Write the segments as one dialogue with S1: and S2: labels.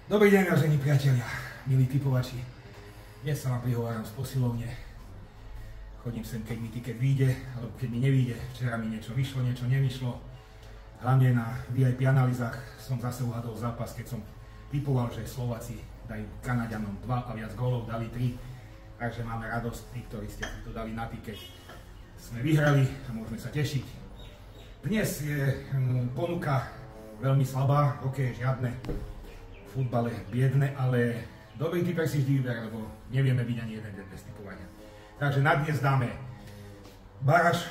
S1: Dobrý deň, vážení priatelia, milí typovači. Dnes sa vám prihováram z posilovne. Chodím sem, keď mi tiket vyjde, alebo keď mi nevyjde. Včera mi niečo vyšlo, niečo nevyšlo. Hlavne na VIP analýzach som zase uhadol zápas, keď som typoval, že Slováci dajú Kanaďanom 2 a viac gólov, dali 3. Takže máme radosť, tí, ktorí ste to dali na tiket. Sme vyhrali a môžeme sa tešiť. Dnes je ponuka veľmi slabá, hokej žiadne. V futbale biedne, ale dobrý typer si vždy vyber, lebo nevieme byť ani jeden deň bez typovania. Takže na dnes dáme Baraš,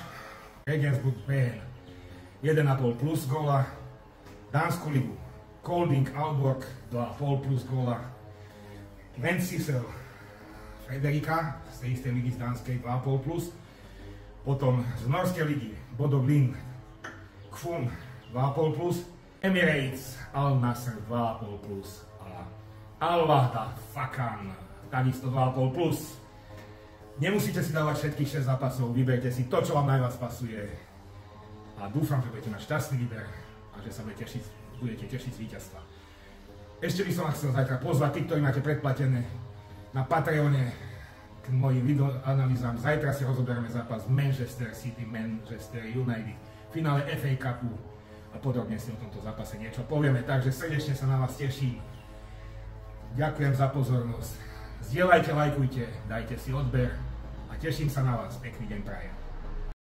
S1: Regensburg, PN 1,5 plus góla, Dánsku ligu, Kolding, Aalborg 2,5 plus góla, Vendsyssel, Frederika z tej istej ligy z Dánskej 2,5 plus, potom z Norskej ligy Bodo Glimt, Kfun 2,5 plus, Emirates, Al Nassr 2,5 plus a Al Wahda Fakan takisto 2,5 plus. Nemusíte si dávať všetkých 6 zápasov, vyberte si to, čo vám najviac pasuje a dúfam, že budete mať šťastný výber a že sa budete tešiť z víťazstva. Ešte by som vás chcel zajtra pozvať, tí, ktorí máte predplatené na Patreone k mojim videoanalýzám. Zajtra si rozoberieme zápas Manchester City, Manchester United, v finále FA Cupu a podrobne si o tomto zápase niečo povieme, takže srdečne sa na vás teším. Ďakujem za pozornosť. Zdieľajte, lajkujte, dajte si odber a teším sa na vás. Pekný deň prajem.